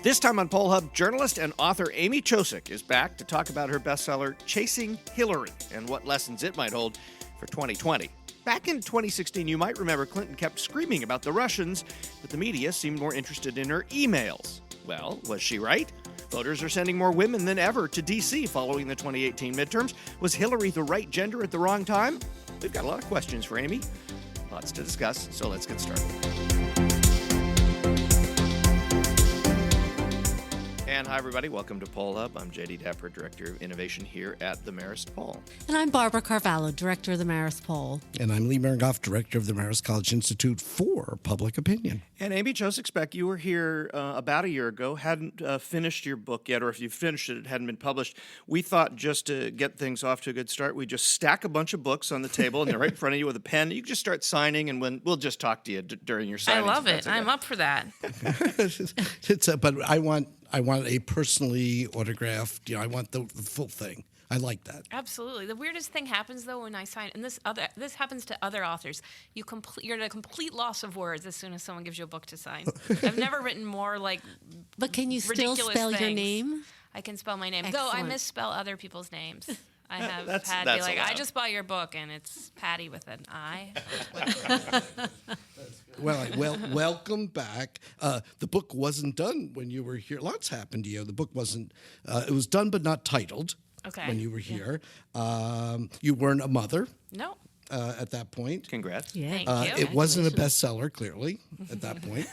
This time on Poll Hub, journalist and author Amy Chozick is back to talk about her bestseller, Chasing Hillary, and what lessons it might hold for 2020. Back in 2016, you might remember Clinton kept screaming about the Russians, but the media seemed more interested in her emails. Well, was she right? Voters are sending more women than ever to D.C. following the 2018 midterms. Was Hillary the right gender at the wrong time? We've got a lot of questions for Amy. Lots to discuss, so let's get started. And hi, everybody. Welcome to Poll Hub. I'm Jay DeDapper, Director of Innovation here at the Marist Poll. And I'm Barbara Carvalho, Director of the Marist Poll. And I'm Lee Miringoff, Director of the Marist College Institute for Public Opinion. And Amy Chozick, you were here about a year ago, hadn't finished your book yet, or if you finished it, it hadn't been published. We thought just to get things off to a good start, we'd just stack a bunch of books on the table, and they're right in front of you with a pen. You can just start signing, and we'll just talk to you during your signing. I love it. I'm up for that. But I want a personally autographed, I want the full thing. I like that. Absolutely. The weirdest thing happens though when I sign, and this happens to other authors. You're at a complete loss of words as soon as someone gives you a book to sign. I've never written more But can you still spell your name? I can spell my name. Excellent. Though I misspell other people's names. I have That's had to be like, allowed. I just bought your book and it's Patty with an I. Welcome back. The book wasn't done when you were here. Lots happened to you. The book wasn't, it was done but not titled when you were here. You weren't a mother. No. At that point. Congrats. Yeah. Thank you. It wasn't a bestseller, clearly, at that point.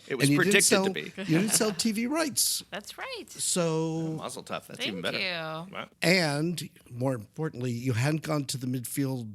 It was predicted to be. You didn't sell TV rights. That's right. So, Muzzle tough. That's Thank even better. you. Wow. and more importantly, you hadn't gone to the midfield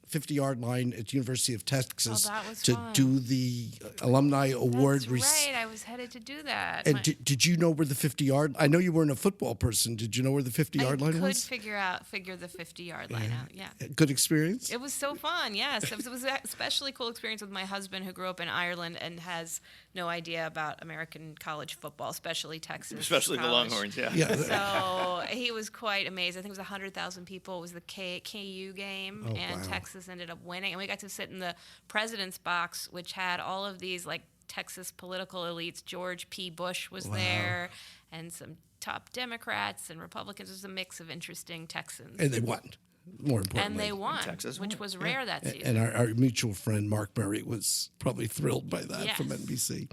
50-yard line at University of Texas that was to fun. do the alumni award. That's right. I was headed to do that. And did you know where the 50-yard? I know you weren't a football person. Did you know where the 50-yard line was? I could figure the 50-yard line out. Yeah. Good experience. It was so fun, yes. It was an especially cool experience with my husband who grew up in Ireland and has no idea about American college football, especially Texas. Especially the college. Longhorns, yeah. Yeah. So he was quite amazed. I think it was 100,000 people. It was the KU game, and wow. Texas ended up winning. And we got to sit in the president's box, which had all of these Texas political elites. George P. Bush was there, and some top Democrats and Republicans. It was a mix of interesting Texans. And they won. More importantly. And they won, Texas which won. was rare that And season. our mutual friend Mark Murray was probably thrilled by that Yes. from NBC.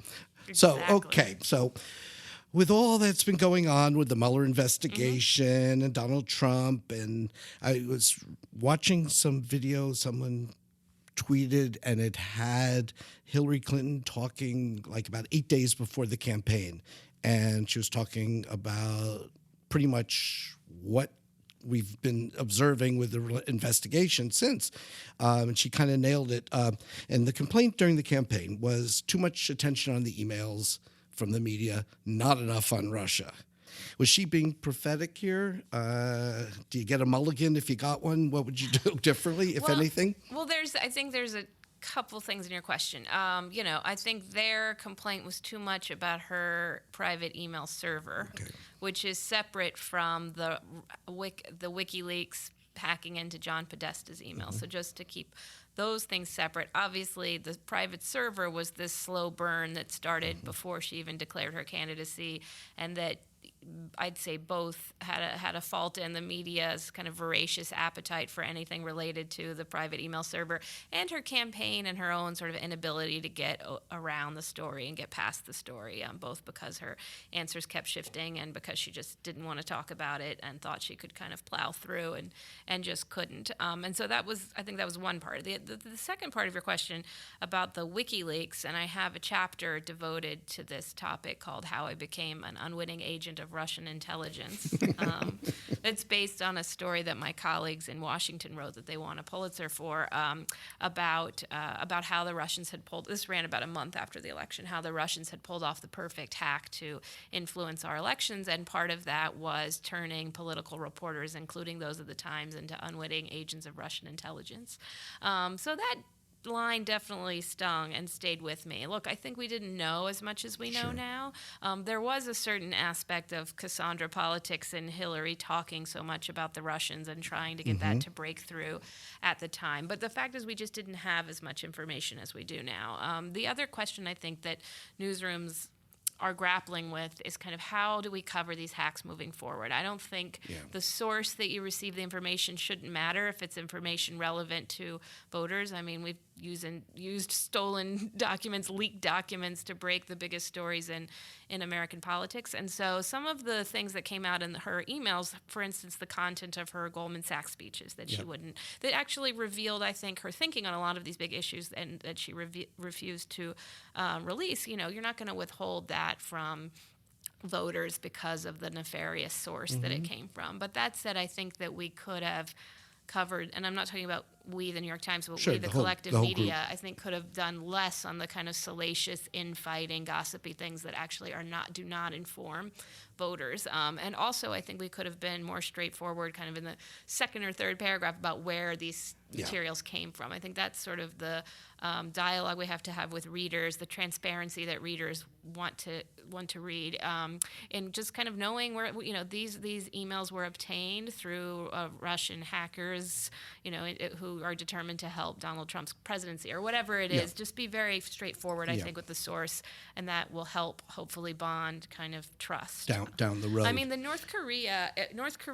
Exactly. So, okay. So, with all that's been going on with the Mueller investigation and Donald Trump, and I was watching some video someone tweeted, and it had Hillary Clinton talking about 8 days before the campaign. And she was talking about pretty much what we've been observing with the investigation since. And she kind of nailed it. And the complaint during the campaign was too much attention on the emails from the media, not enough on Russia. Was she being prophetic here? Do you get a mulligan if you got one? What would you do differently, if anything? Well, I think there's a couple things in your question. I think their complaint was too much about her private email server, which is separate from the WikiLeaks hacking into John Podesta's email. So just to keep those things separate. Obviously, the private server was this slow burn that started before she even declared her candidacy, and that I'd say both had a fault in the media's kind of voracious appetite for anything related to the private email server, and her campaign and her own sort of inability to get around the story and get past the story, both because her answers kept shifting and because she just didn't want to talk about it and thought she could kind of plow through and just couldn't. And so I think that was one part. The second part of your question about the WikiLeaks, and I have a chapter devoted to this topic called How I Became an Unwitting Agent of Russian Intelligence. It's based on a story that my colleagues in Washington wrote that they won a Pulitzer for, about how the Russians had pulled, this ran about a month after the election, how the Russians had pulled off the perfect hack to influence our elections, and part of that was turning political reporters, including those of the Times, into unwitting agents of Russian intelligence. So that line definitely stung and stayed with me. Look, I think we didn't know as much as we know now. There was a certain aspect of Cassandra politics and Hillary talking so much about the Russians and trying to get that to break through at the time. But the fact is we just didn't have as much information as we do now. The other question I think that newsrooms are grappling with is kind of how do we cover these hacks moving forward. I don't think the source that you receive the information shouldn't matter if it's information relevant to voters. I mean, we've used stolen documents, leaked documents to break the biggest stories in American politics. And so some of the things that came out in her emails, for instance, the content of her Goldman Sachs speeches that that actually revealed, I think, her thinking on a lot of these big issues and that she refused to release. You know, you're not going to withhold that from voters because of the nefarious source that it came from. But that said, I think that we could have covered, and I'm not talking about we, the New York Times, but we, the collective media, I think could have done less on the kind of salacious, infighting, gossipy things that actually do not inform voters. And also, I think we could have been more straightforward kind of in the second or third paragraph about where these materials came from. I think that's sort of the dialogue we have to have with readers, the transparency that readers want to read, and just kind of knowing where, you know, these emails were obtained through Russian hackers, you know, who are determined to help Donald Trump's presidency or whatever it is. Just be very straightforward, I think, with the source, and that will help hopefully bond kind of trust down the road. I mean, the North Korea.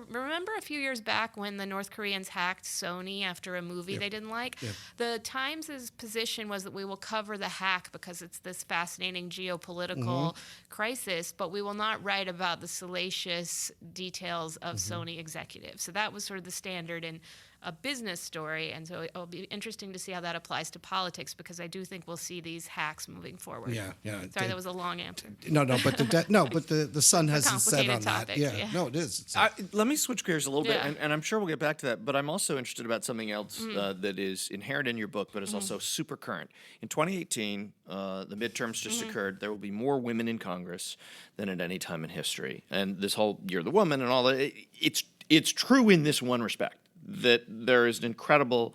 Remember a few years back when the North Koreans hacked Sony after a movie they didn't like? The Times' position was that we will cover the hack because it's this fascinating geopolitical crisis, but we will not write about the salacious details of Sony executives. So that was sort of the standard in a business story, and so it'll be interesting to see how that applies to politics, because I do think we'll see these hacks moving forward. Sorry, that was a long answer. No, but the sun hasn't set on topic, that. No, it is. Let me switch gears a little bit, and I'm sure we'll get back to that, but I'm also interested about something else that is inherent in your book, but is also super current. In 2018, the midterms just occurred. There will be more women in Congress than at any time in history. And this whole You're the Woman and all that, it's true in this one respect, that there is an incredible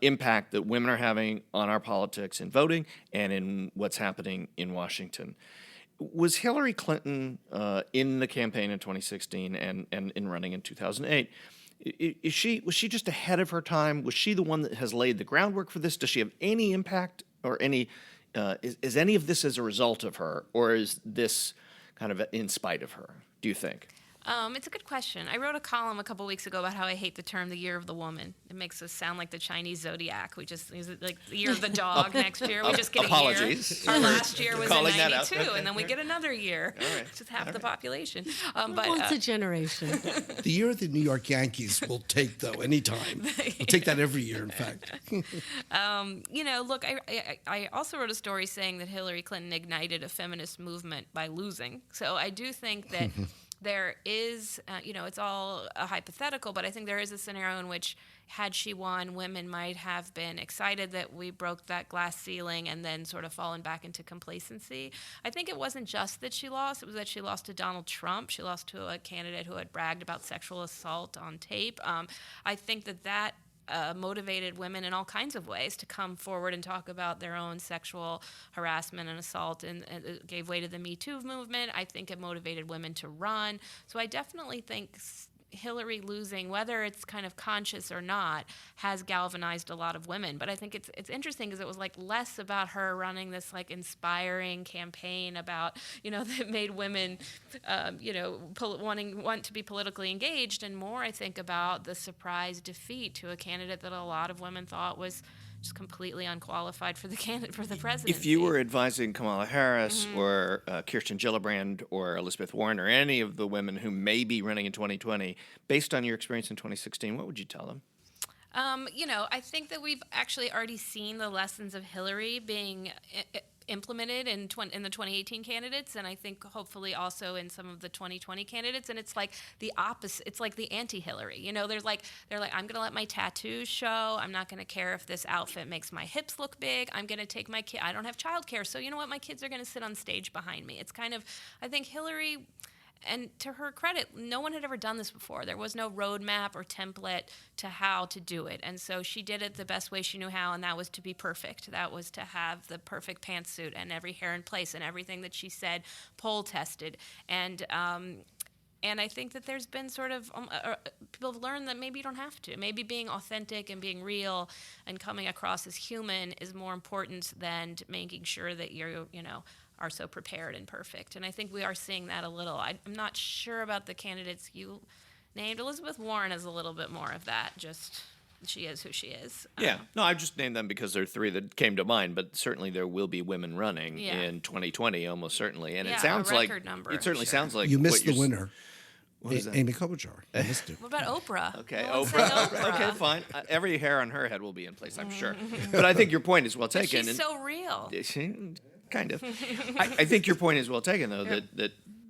impact that women are having on our politics in voting and in what's happening in Washington. Was Hillary Clinton in the campaign in 2016 and in running in 2008, was she just ahead of her time? Was she the one that has laid the groundwork for this? Does she have any impact or is any of this as a result of her, or is this kind of in spite of her, do you think? It's a good question. I wrote a column a couple weeks ago about how I hate the term the Year of the Woman. It makes us sound like the Chinese zodiac. We just use it like the Year of the Dog next year. We just get Apologies. a year. Our last year was in 92, okay. And then we get another year. All right. Just half the population. But once a generation. The Year of the New York Yankees will take, though, anytime. We'll take that every year, in fact. You know, look, I also wrote a story saying that Hillary Clinton ignited a feminist movement by losing. So I do think that there is, you know, it's all a hypothetical, but I think there is a scenario in which, had she won, women might have been excited that we broke that glass ceiling and then sort of fallen back into complacency. I think it wasn't just that she lost, it was that she lost to Donald Trump. She lost to a candidate who had bragged about sexual assault on tape. I think that motivated women in all kinds of ways to come forward and talk about their own sexual harassment and assault, and it gave way to the Me Too movement. I think it motivated women to run. So I definitely think Hillary losing, whether it's kind of conscious or not, has galvanized a lot of women. But I think it's interesting because it was like less about her running this like inspiring campaign about, you know, that made women, you know, want to be politically engaged, and more I think about the surprise defeat to a candidate that a lot of women thought was just completely unqualified for the presidency. If you were advising Kamala Harris or Kirsten Gillibrand or Elizabeth Warren or any of the women who may be running in 2020, based on your experience in 2016, what would you tell them? You know, I think that we've actually already seen the lessons of Hillary being implemented in the 2018 candidates, and I think hopefully also in some of the 2020 candidates. And it's like the opposite. It's like the anti-Hillary. You know, they're like, I'm going to let my tattoos show. I'm not going to care if this outfit makes my hips look big. I'm going to take my kid. I don't have childcare, so you know what? My kids are going to sit on stage behind me. It's kind of, I think Hillary. And to her credit, no one had ever done this before. There was no roadmap or template to how to do it. And so she did it the best way she knew how, and that was to be perfect. That was to have the perfect pantsuit and every hair in place and everything that she said poll tested. And And I think that there's been sort of people have learned that maybe you don't have to. Maybe being authentic and being real and coming across as human is more important than making sure that you're, are so prepared and perfect. And I think we are seeing that a little. I'm not sure about the candidates you named. Elizabeth Warren is a little bit more of that. Just she is who she is. Yeah. No, I've just named them because there are three that came to mind, but certainly there will be women running in 2020, almost certainly. And it sounds a like record number, it certainly sounds like You missed the winner. What is that? Amy Klobuchar. You missed it. What about Oprah? Okay, No one said Oprah. Okay, fine. Every hair on her head will be in place, I'm sure. But I think your point is well But taken. she's so real. Kind of. I think your point is well taken, though,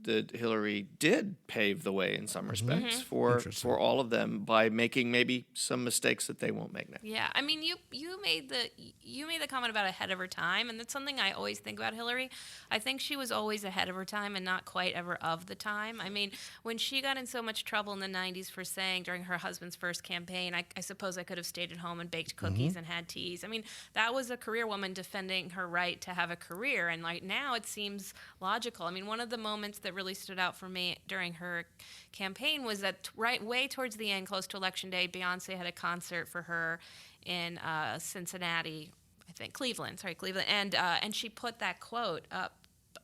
that Hillary did pave the way in some respects for all of them by making maybe some mistakes that they won't make now. Yeah, I mean, you made the comment about ahead of her time, and that's something I always think about Hillary. I think she was always ahead of her time and not quite ever of the time. I mean, when she got in so much trouble in the 90s for saying during her husband's first campaign, I suppose I could have stayed at home and baked cookies and had teas. I mean, that was a career woman defending her right to have a career, and like now it seems logical. I mean, one of the moments that really stood out for me during her campaign was that way towards the end, close to Election Day, Beyonce had a concert for her in Cincinnati, Cleveland, and she put that quote up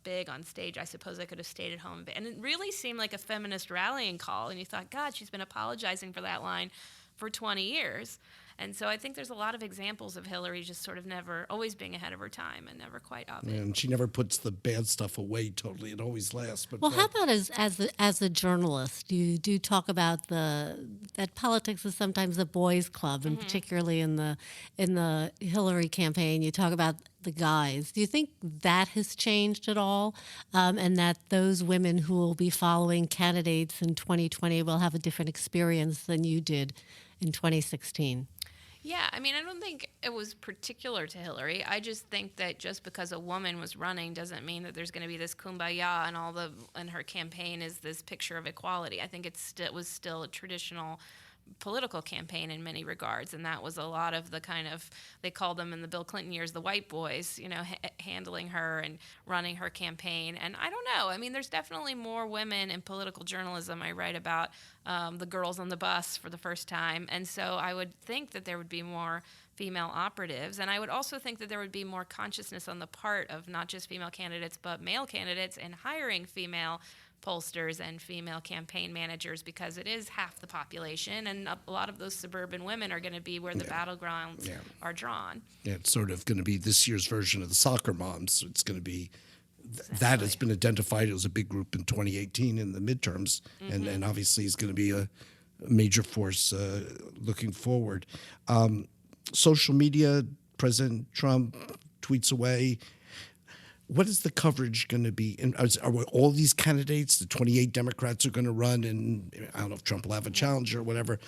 big on stage. I suppose I could have stayed at home, and it really seemed like a feminist rallying call. And you thought, God, she's been apologizing for that line for 20 years. And so I think there's a lot of examples of Hillary just sort of never, always being ahead of her time and never quite of it. And she never puts the bad stuff away totally. It always lasts. But Well, how about as a journalist? You do talk about that politics is sometimes a boys' club, and particularly in the Hillary campaign, you talk about the guys. Do you think that has changed at all, and that those women who will be following candidates in 2020 will have a different experience than you did in 2016? Yeah, I mean, I don't think it was particular to Hillary. I just think that just because a woman was running doesn't mean that there's going to be this kumbaya and her campaign is this picture of equality. I think it was still a traditional political campaign in many regards, and that was a lot of the kind of, they called them in the Bill Clinton years the white boys, handling her and running her campaign. And I don't know, I mean, there's definitely more women in political journalism. I write about the girls on the bus for the first time, and so I would think that there would be more female operatives, and I would also think that there would be more consciousness on the part of not just female candidates but male candidates in hiring female pollsters and female campaign managers, because it is half the population, and a lot of those suburban women are going to be where the battlegrounds are drawn. Yeah, it's sort of going to be this year's version of the soccer moms. It's going to be that has been identified as a big group in 2018 in the midterms, and obviously is going to be a major force looking forward. Social media, President Trump tweets away. What is the coverage going to be? Are all these candidates, the 28 Democrats are going to run, and I don't know if Trump will have a challenger or whatever.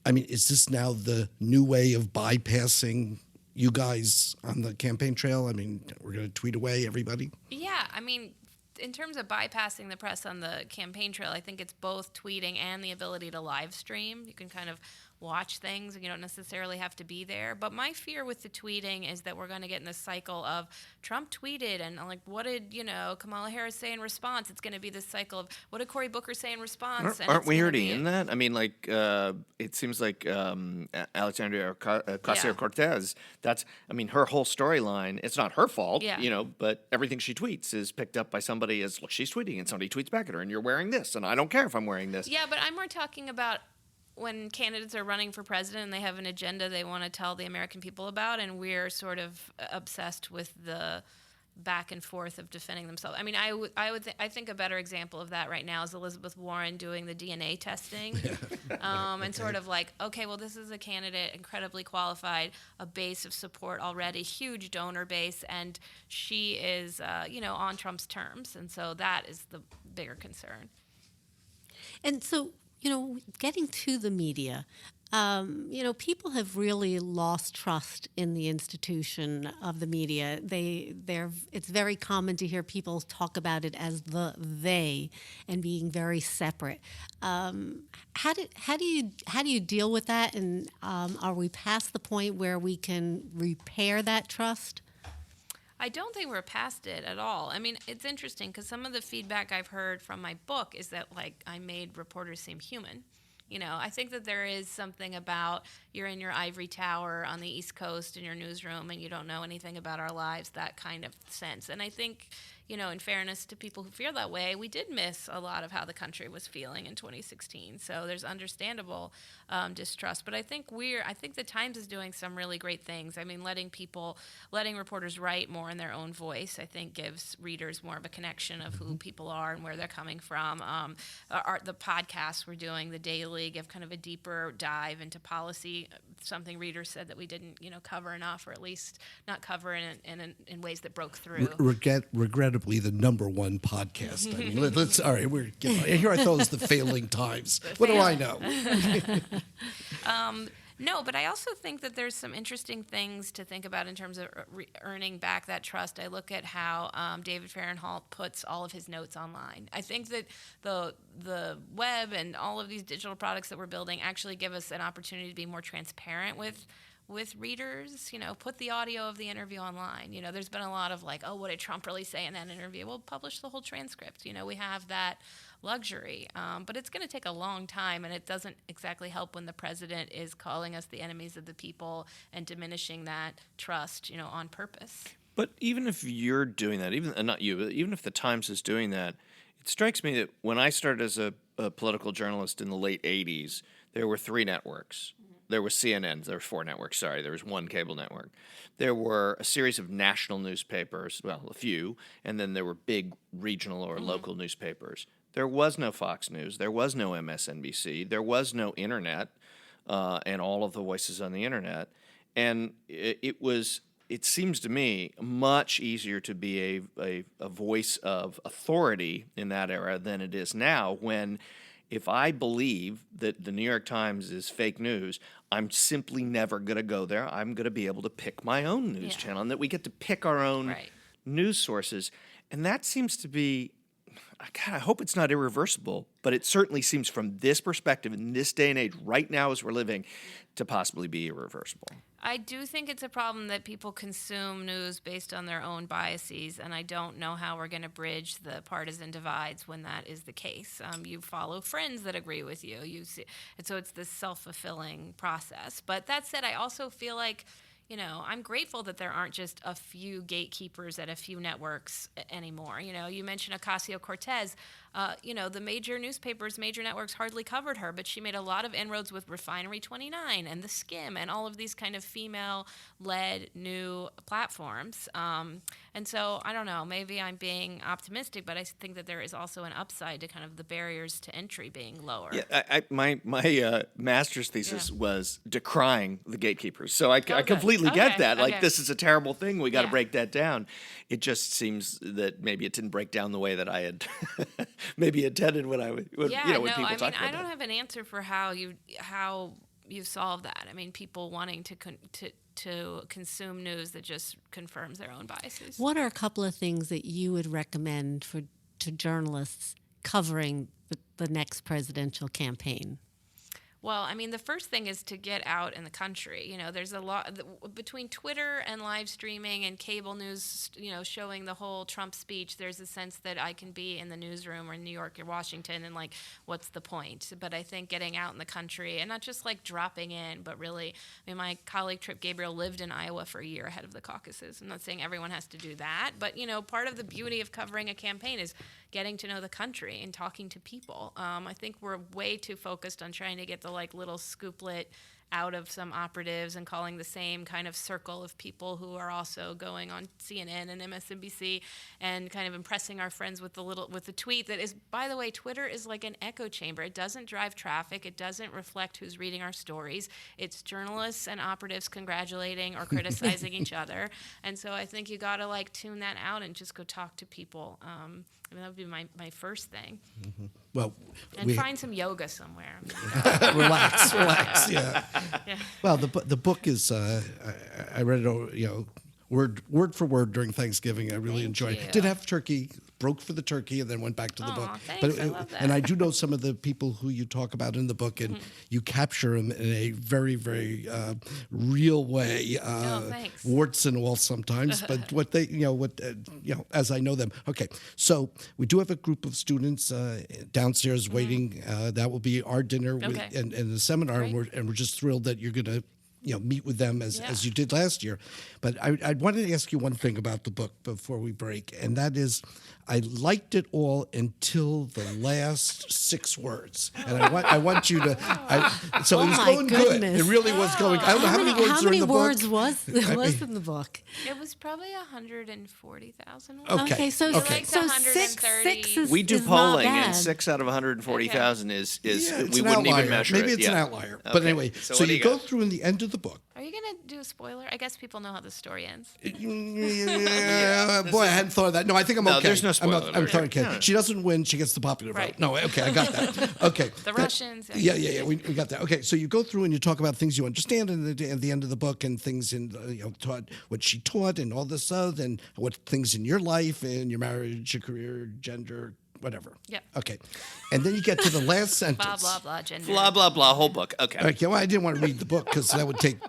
I mean, is this now the new way of bypassing you guys on the campaign trail? I mean, we're going to tweet away everybody? Yeah, I mean, in terms of bypassing the press on the campaign trail, I think it's both tweeting and the ability to live stream. You can kind of watch things and you don't necessarily have to be there. But my fear with the tweeting is that we're going to get in this cycle of Trump tweeted and like, what did, Kamala Harris say in response? It's going to be this cycle of what did Cory Booker say in response? Aren't we already in that? I mean, like, it seems like Alexandria Ocasio-Cortez, her whole storyline, it's not her fault, but everything she tweets is picked up by somebody as, look, she's tweeting, and somebody tweets back at her, and you're wearing this, and I don't care if I'm wearing this. Yeah, but I'm more talking about when candidates are running for president and they have an agenda they want to tell the American people about, and we're sort of obsessed with the back and forth of defending themselves. I mean, I think a better example of that right now is Elizabeth Warren doing the DNA testing, and sort of like, okay, well, this is a candidate, incredibly qualified, a base of support already, huge donor base, and she is, on Trump's terms, and so that is the bigger concern. And so, getting to the media, people have really lost trust in the institution of the media. It's very common to hear people talk about it as they and being very separate. How do you deal with that? And are we past the point where we can repair that trust? I don't think we're past it at all. I mean, it's interesting because some of the feedback I've heard from my book is that, like, I made reporters seem human. I think that there is something about you're in your ivory tower on the East Coast in your newsroom and you don't know anything about our lives, that kind of sense. And I think, in fairness to people who feel that way, we did miss a lot of how the country was feeling in 2016. So there's understandable distrust. But I think the Times is doing some really great things. I mean, letting reporters write more in their own voice, I think gives readers more of a connection of who people are and where they're coming from. The podcasts we're doing, the Daily, give kind of a deeper dive into policy, something readers said that we didn't, cover enough, or at least not cover in ways that broke through. Regrettably, the number one podcast. I mean, let's. All right, here I thought it was the failing Times. What do I know? No, but I also think that there's some interesting things to think about in terms of earning back that trust. I look at how David Fahrenholt puts all of his notes online. I think that the web and all of these digital products that we're building actually give us an opportunity to be more transparent with readers. Put the audio of the interview online. There's been a lot of like, oh, what did Trump really say in that interview? We'll publish the whole transcript. We have that luxury, but it's going to take a long time, and it doesn't exactly help when the president is calling us the enemies of the people and diminishing that trust, on purpose. But even if you're doing that, not you, but even if the Times is doing that, it strikes me that when I started as a political journalist in the late 80s, there were 3 networks. There was CNN. There were 4 networks. Sorry, there was 1 cable network. There were a series of national newspapers, well, a few, and then there were big regional or local newspapers. There was no Fox News. There was no MSNBC. There was no internet and all of the voices on the internet. And it seems to me much easier to be a voice of authority in that era than it is now, when if I believe that the New York Times is fake news, I'm simply never going to go there. I'm going to be able to pick my own news channel, and that we get to pick our own news sources. And that seems to be, God, I hope it's not irreversible, but it certainly seems from this perspective, in this day and age, right now as we're living, to possibly be irreversible. I do think it's a problem that people consume news based on their own biases, and I don't know how we're going to bridge the partisan divides when that is the case. You follow friends that agree with you. And so it's this self-fulfilling process. But that said, I also feel like, I'm grateful that there aren't just a few gatekeepers at a few networks anymore. You mentioned Ocasio-Cortez. The major newspapers, major networks hardly covered her, but she made a lot of inroads with Refinery 29 and The Skim and all of these kind of female-led new platforms. And so, I don't know, maybe I'm being optimistic, but I think that there is also an upside to kind of the barriers to entry being lower. Yeah, my master's thesis was decrying the gatekeepers. So I completely get that. Like, this is a terrible thing. We got to break that down. It just seems that maybe it didn't break down the way that I had maybe intended when people talk about that. I don't have an answer for how you solve that. I mean, people wanting to consume news that just confirms their own biases. What are a couple of things that you would recommend to journalists covering the next presidential campaign? Well, I mean, the first thing is to get out in the country. There's a lot between Twitter and live streaming and cable news, showing the whole Trump speech. There's a sense that I can be in the newsroom or in New York or Washington and, like, what's the point? But I think getting out in the country and not just, like, dropping in, but really, I mean, my colleague Trip Gabriel lived in Iowa for a year ahead of the caucuses. I'm not saying everyone has to do that, but, part of the beauty of covering a campaign is getting to know the country and talking to people. I think we're way too focused on trying to get the little scooplet out of some operatives and calling the same kind of circle of people who are also going on CNN and MSNBC and kind of impressing our friends with the tweet that is, by the way, Twitter is like an echo chamber. It doesn't drive traffic. It doesn't reflect who's reading our stories. It's journalists and operatives congratulating or criticizing each other. And so I think you got to tune that out and just go talk to people. That would be my first thing. Mm-hmm. Well, find some yoga somewhere. relax. Yeah. Well, the book is. I read it, word for word during Thanksgiving. I really enjoyed it. Did have turkey, broke for the turkey, and then went back to the book. Thanks. I love that. And I do know some of the people who you talk about in the book, and you capture them in a very, very real way. Thanks. Warts and all sometimes, but what they, as I know them. Okay, so we do have a group of students downstairs waiting. That will be our dinner and the seminar, and we're just thrilled that you're going to meet with them as you did last year. But I wanted to ask you one thing about the book before we break, and that is, I liked it all until the last 6 words, and I want you to. So it was going good. It really was going. I don't know how many words are in the book. How many words was in the book? It was probably 140,000 words. Okay, so Like so 130. six is We do is polling, not and bad. 6 out of 140,000 is It's we an wouldn't outlier. even measure Maybe it. it's an outlier. But anyway, So so what do you you go got? through in the end of the book. Are you going to do a spoiler? I guess people know how the story ends. Boy, I hadn't thought of that. No, I think I'm No, okay. there's no spoiler I'm alert. sorry, kid. She doesn't win. She gets the popular vote. Right. No, okay, I got that. Okay. The Russians. Yeah. We got that. Okay, so you go through and you talk about things you understand at the end of the book, and things in taught what she taught and all this stuff, and what things in your life, in your marriage, your career, gender, whatever. Yep. Okay, and then you get to the last sentence. Blah, blah, blah, gender. Blah blah blah. Whole book. Okay. Okay, well, I didn't want to read the book because that would take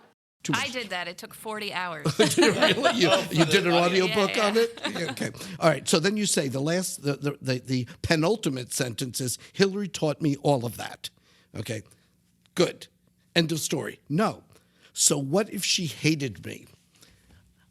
too much. I did that. It took 40 hours. Really? You did an audio book Yeah. on it? Yeah, okay. All right. So then you say the penultimate sentence is, Hillary taught me all of that. Okay. Good. End of story. No. So what if she hated me?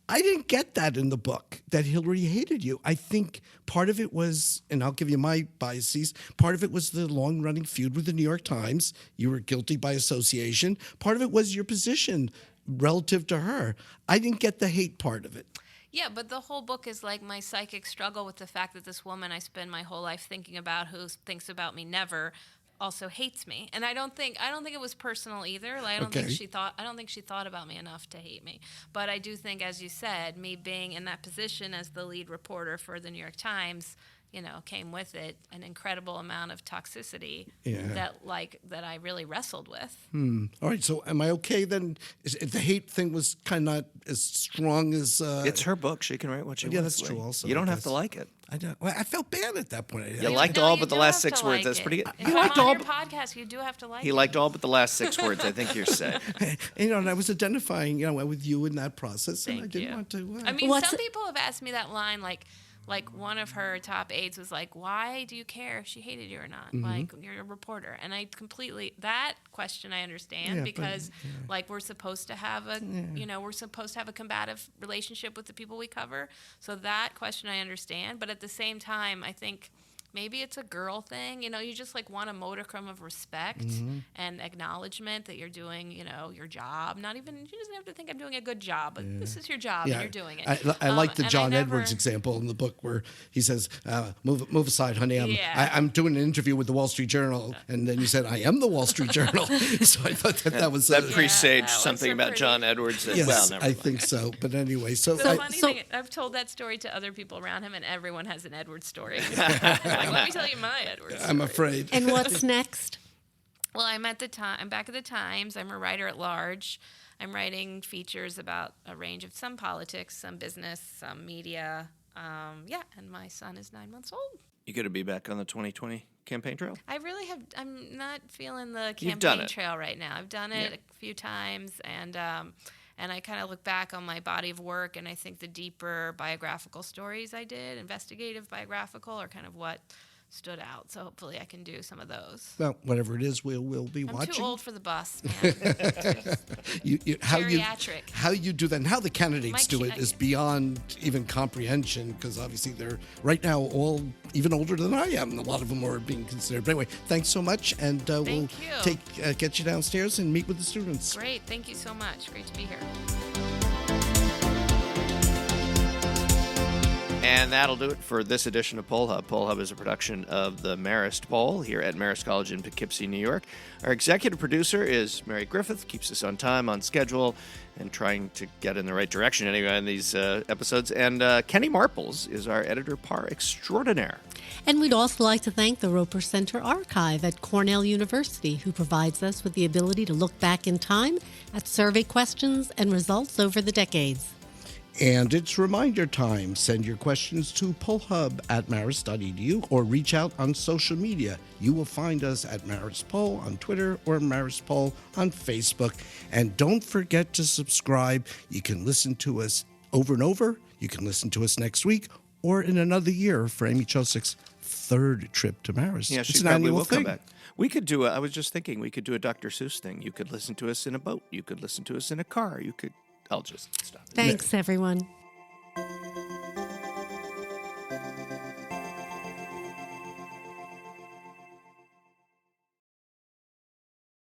I didn't get that in the book, that Hillary hated you. I think part of it was, and I'll give you my biases, part of it was the long-running feud with the New York Times. You were guilty by association. Part of it was your position relative to her. I didn't get the hate part of it. Yeah, but the whole book is like my psychic struggle with the fact that this woman I spend my whole life thinking about, who thinks about me never, also hates me. And I don't think it was personal either. Like, I don't think she thought about me enough to hate me. But I do think, as you said, me being in that position as the lead reporter for the New York Times, came with it an incredible amount of toxicity that I really wrestled with. All right, so am I okay then? If the hate thing was kind of not as strong as... It's her book. She can write what she wants. Yeah, that's true also, You don't I have to guess. like it. I don't. Well, I felt bad at that point. You liked all but the last 6 words. That's pretty good. If He I'm liked on all your but podcast, you do have to like he it. liked all but the last 6 words. I think you're safe. And I was identifying, with you in that process, and I Thank didn't you. want to... I mean, What's some it- people have asked me that line, like one of her top aides was like, "Why do you care if she hated you or not? Like, you're a reporter." And I completely, that question I understand, Yeah, but- because we're supposed to have we're supposed to have a combative relationship with the people we cover. So that question I understand, but at the same time, I think maybe it's a girl thing. You just want a modicum of respect and acknowledgement that you're doing, your job. Not even, she doesn't have to think I'm doing a good job, but this is your job and you're doing it. I like the and John I never- Edwards example in the book where he says, move aside, honey. Yeah. I'm doing an interview with the Wall Street Journal. And then you said, I am the Wall Street Journal. So I thought that was... That Yeah, presaged that was something a about pretty- John Edwards. That, yes, well, never I mind. think so. But anyway, so... The I- funny so- thing, I've told that story to other people around him, and everyone has an Edward story. Let me tell you my Edward story. I'm afraid. And what's next? Well, I'm back at the Times. I'm a writer at large. I'm writing features about a range of some politics, some business, some media. And my son is 9 months old. You got to be back on the 2020 campaign trail. I really have. I'm not feeling the You've done campaign it. trail right now. I've done it a few times, and I kind of look back on my body of work, and I think the deeper biographical stories I did, investigative biographical, are kind of what stood out. So hopefully I can do some of those. Well, whatever it is, we'll be I'm watching. too old for the bus, man. Geriatric. How you do that and how the candidates My do it is beyond even comprehension, because obviously they're right now all even older than I am. A lot of them are being considered. But anyway, thanks so much, and we'll Thank you. get you downstairs and meet with the students. Great. Thank you so much. Great to be here. And that'll do it for this edition of Poll Hub. Poll Hub is a production of the Marist Poll here at Marist College in Poughkeepsie, New York. Our executive producer is Mary Griffith, keeps us on time, on schedule, and trying to get in the right direction anyway in these episodes. And Kenny Marples is our editor par extraordinaire. And we'd also like to thank the Roper Center Archive at Cornell University, who provides us with the ability to look back in time at survey questions and results over the decades. And it's reminder time. Send your questions to pollhub@marist.edu or reach out on social media. You will find us at Marist Poll on Twitter or Marist Poll on Facebook. And don't forget to subscribe. You can listen to us over and over. You can listen to us next week or in another year for Amy Chozick's third trip to Marist. Yeah, she it's an probably annual will thing. come back. We could do I was just thinking, we could do a Dr. Seuss thing. You could listen to us in a boat. You could listen to us in a car. I'll just stop. Thanks, everyone.